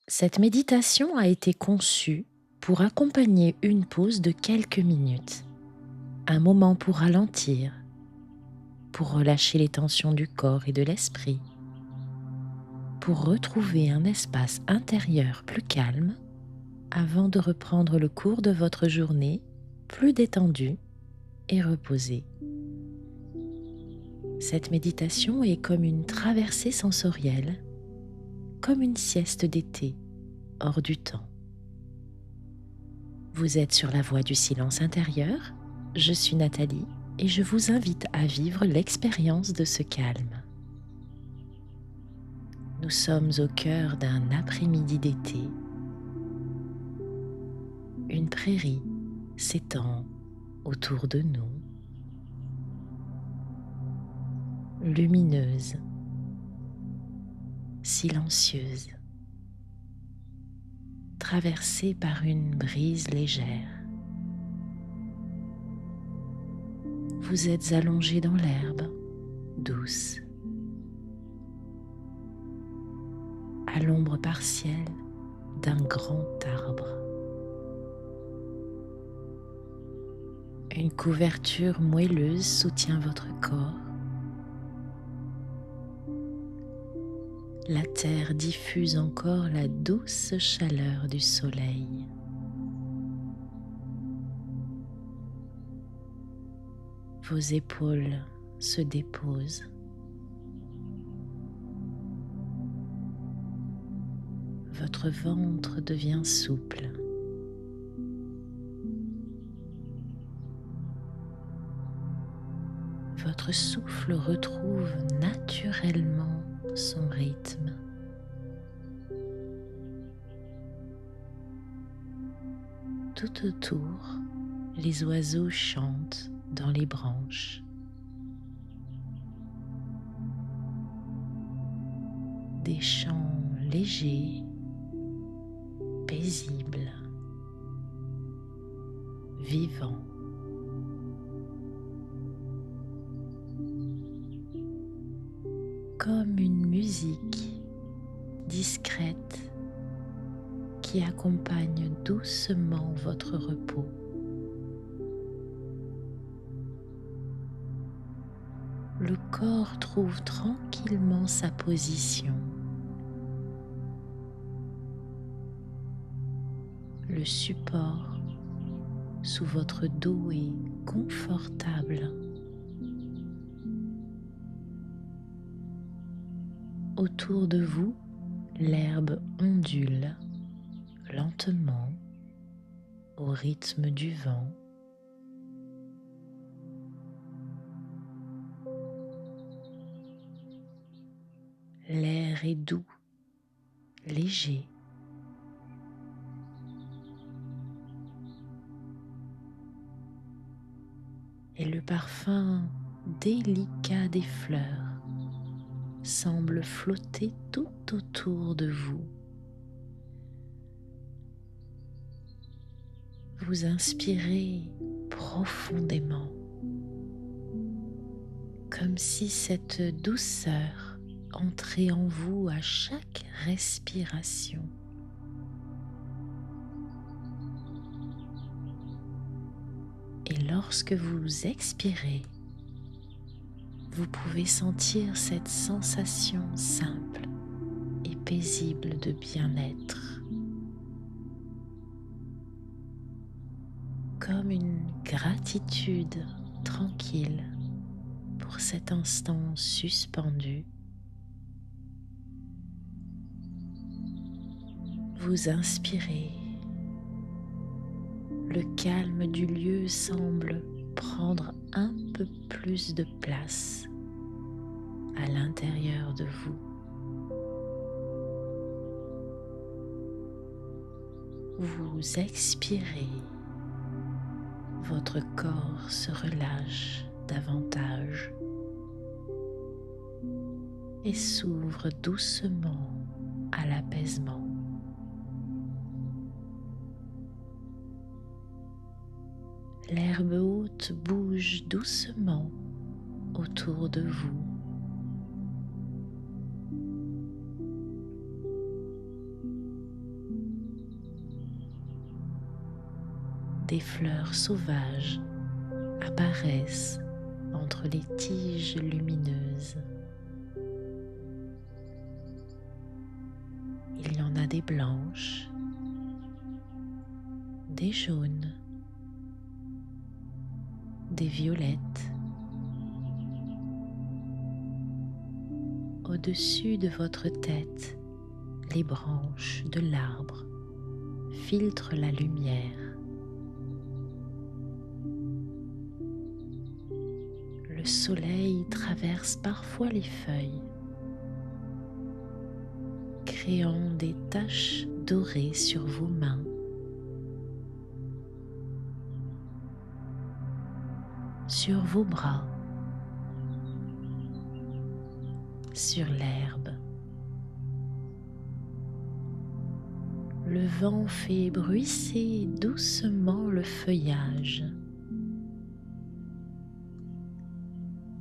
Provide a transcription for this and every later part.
Cette méditation a été conçue pour accompagner une pause de quelques minutes, un moment pour ralentir, pour relâcher les tensions du corps et de l'esprit, pour retrouver un espace intérieur plus calme avant de reprendre le cours de votre journée plus détendu et reposé. Cette méditation est comme une traversée sensorielle, comme une sieste d'été hors du temps. Vous êtes sur la voie du silence intérieur. Je suis Nathalie et je vous invite à vivre l'expérience de ce calme. Nous sommes au cœur d'un après-midi d'été. Une prairie s'étend autour de nous, lumineuse, silencieuse, traversée par une brise légère. Vous êtes allongé dans l'herbe douce, à l'ombre partielle d'un grand arbre. Une couverture moelleuse soutient votre corps. La terre diffuse encore la douce chaleur du soleil. Vos épaules se déposent. Votre ventre devient souple. Votre souffle retrouve naturellement son rythme. Tout autour, les oiseaux chantent dans les branches. Des chants légers, paisibles, vivants. Comme une musique discrète qui accompagne doucement votre repos. Le corps trouve tranquillement sa position. Le support sous votre dos est confortable. Autour de vous, l'herbe ondule lentement au rythme du vent. L'air est doux, léger. Et le parfum délicat des fleurs semble flotter tout autour de vous. Vous inspirez profondément, comme si cette douceur entrait en vous à chaque respiration. Et lorsque vous expirez, vous pouvez sentir cette sensation simple et paisible de bien-être, comme une gratitude tranquille pour cet instant suspendu. Vous inspirez, le calme du lieu semble prendre un peu plus de place à l'intérieur de vous. Vous expirez, votre corps se relâche davantage et s'ouvre doucement à l'apaisement. L'herbe haute bouge doucement autour de vous. des fleurs sauvages apparaissent entre les tiges lumineuses. Il y en a des blanches, des jaunes, des violettes. Au-dessus de votre tête, les branches de l'arbre filtrent la lumière. Le soleil traverse parfois les feuilles, créant des taches dorées sur vos mains. Sur vos bras, sur l'herbe. Le vent fait bruisser doucement le feuillage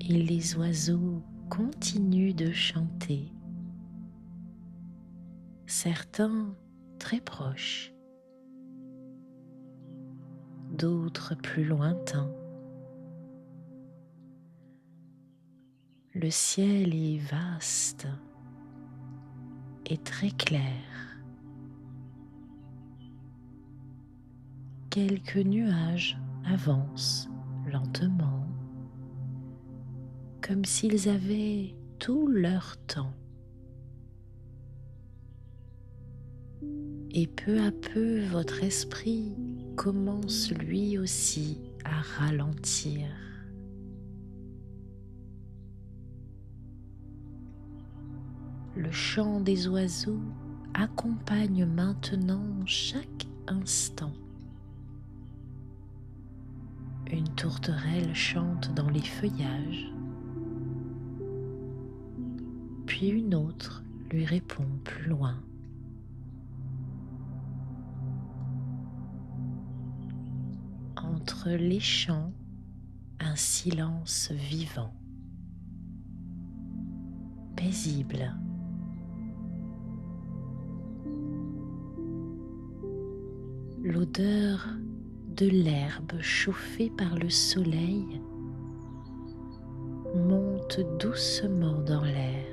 et les oiseaux continuent de chanter, certains très proches, d'autres plus lointains. Le ciel est vaste et très clair. Quelques nuages avancent lentement, comme s'ils avaient tout leur temps. Et peu à peu, votre esprit commence lui aussi à ralentir. Le chant des oiseaux accompagne maintenant chaque instant. Une tourterelle chante dans les feuillages, puis une autre lui répond plus loin. Entre les chants, un silence vivant, paisible. L'odeur de l'herbe chauffée par le soleil monte doucement dans l'air,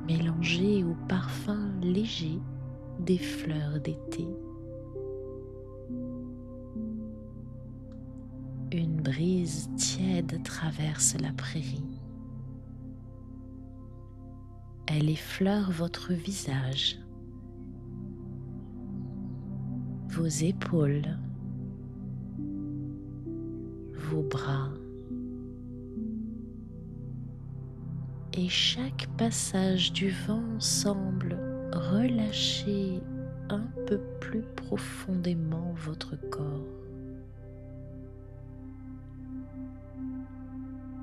mélangée au parfum léger des fleurs d'été. Une brise tiède traverse la prairie. Elle effleure votre visage, vos épaules, vos bras, et chaque passage du vent semble relâcher un peu plus profondément votre corps.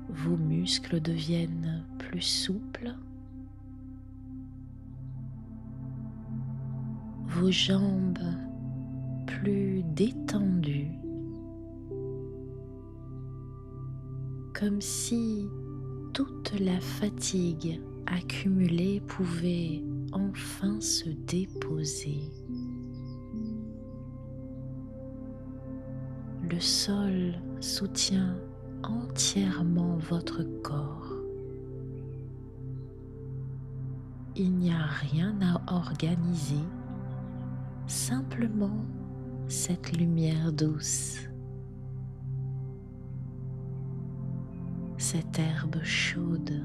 Vos muscles deviennent plus souples, vos jambes plus détendues, comme si toute la fatigue accumulée pouvait enfin se déposer. Le sol soutient entièrement votre corps. Il n'y a rien à organiser, simplement cette lumière douce, cette herbe chaude,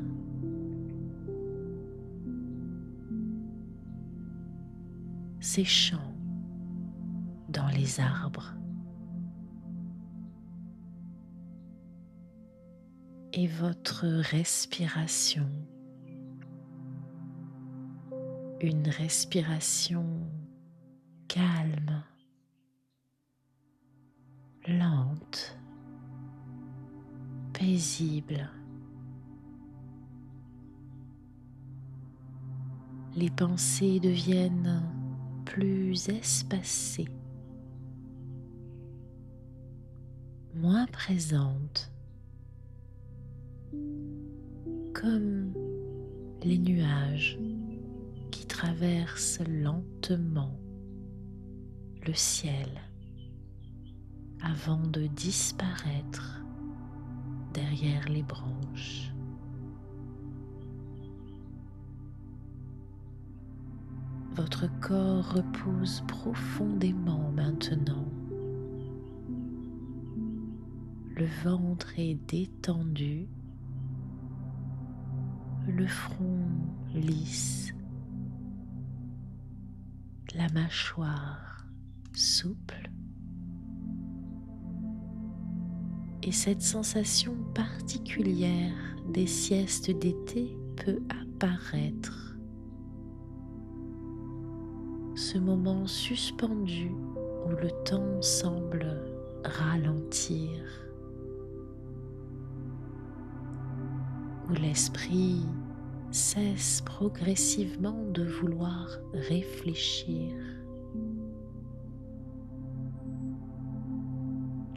ces chants dans les arbres et votre respiration, une respiration calme, lente, paisible. Les pensées deviennent plus espacées, moins présentes, comme les nuages qui traversent traverse lentement le ciel avant de disparaître derrière les branches. Votre corps repose profondément maintenant. Le ventre est détendu, le front lisse, la mâchoire souple, et cette sensation particulière des siestes d'été peut apparaître. Ce moment suspendu où le temps semble ralentir, où l'esprit cesse progressivement de vouloir réfléchir.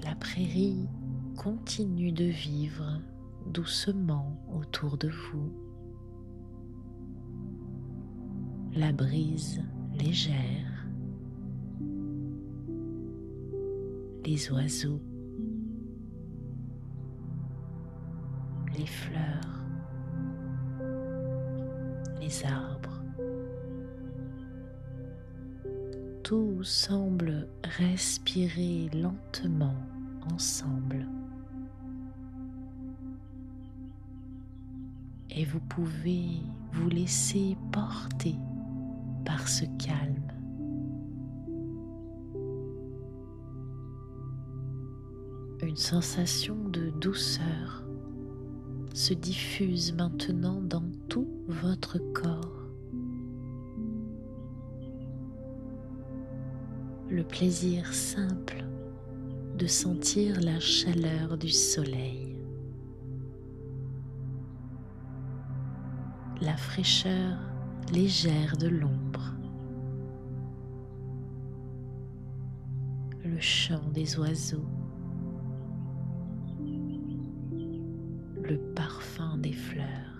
La prairie continue de vivre doucement autour de vous. La brise légère, les oiseaux, les fleurs, les arbres. Tout semble respirer lentement ensemble. Et vous pouvez vous laisser porter par ce calme. Une sensation de douceur se diffuse maintenant dans tout votre corps. Le plaisir simple de sentir la chaleur du soleil, la fraîcheur légère de l'ombre, le chant des oiseaux, le parfum des fleurs.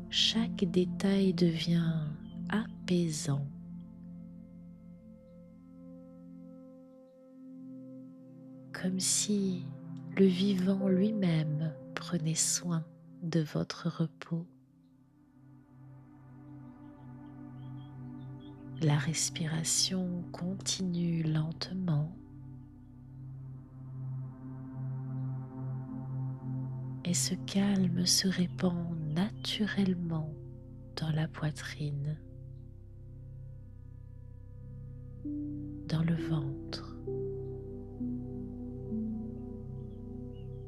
Chaque détail devient apaisant. Comme si le vivant lui-même prenait soin de votre repos. La respiration continue lentement et ce calme se répand naturellement dans la poitrine, dans le ventre,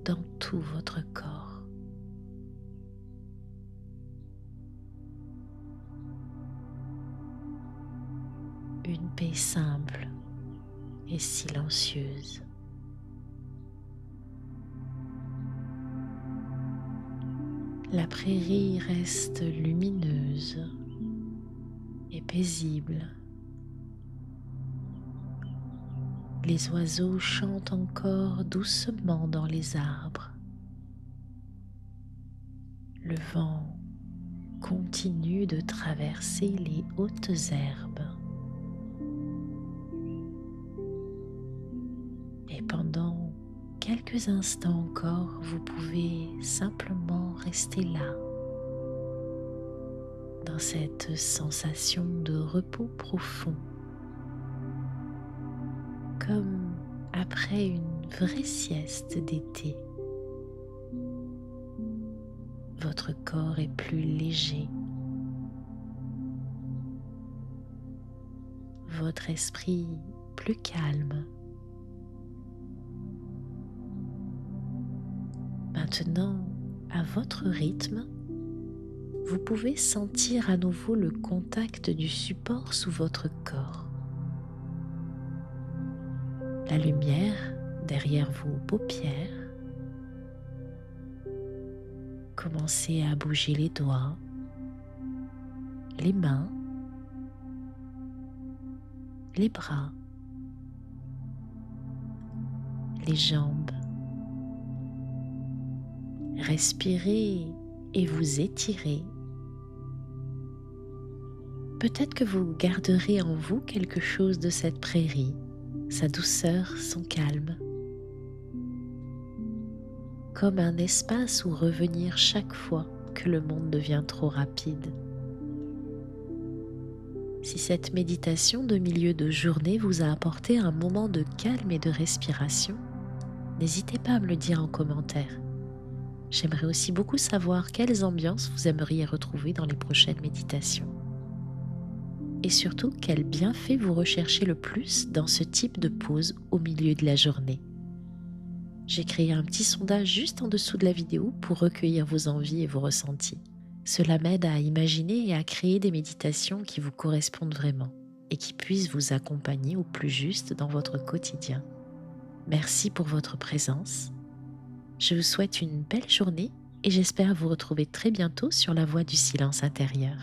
dans tout votre corps. Une paix simple et silencieuse. La prairie reste lumineuse et paisible. Les oiseaux chantent encore doucement dans les arbres. Le vent continue de traverser les hautes herbes. Et pendant quelques instants encore, vous pouvez simplement rester là, dans cette sensation de repos profond, comme après une vraie sieste d'été. Votre corps est plus léger, votre esprit plus calme. Maintenant, à votre rythme, vous pouvez sentir à nouveau le contact du support sous votre corps. La lumière derrière vos paupières. Commencez à bouger les doigts, les mains, les bras, les jambes. Respirez et vous étirer. Peut-être que vous garderez en vous quelque chose de cette prairie, sa douceur, son calme, comme un espace où revenir chaque fois que le monde devient trop rapide. Si cette méditation de milieu de journée vous a apporté un moment de calme et de respiration, n'hésitez pas à me le dire en commentaire. J'aimerais aussi beaucoup savoir quelles ambiances vous aimeriez retrouver dans les prochaines méditations. Et surtout, quels bienfaits vous recherchez le plus dans ce type de pause au milieu de la journée. J'ai créé un petit sondage juste en dessous de la vidéo pour recueillir vos envies et vos ressentis. Cela m'aide à imaginer et à créer des méditations qui vous correspondent vraiment et qui puissent vous accompagner au plus juste dans votre quotidien. Merci pour votre présence. Je vous souhaite une belle journée et j'espère vous retrouver très bientôt sur la voie du silence intérieur.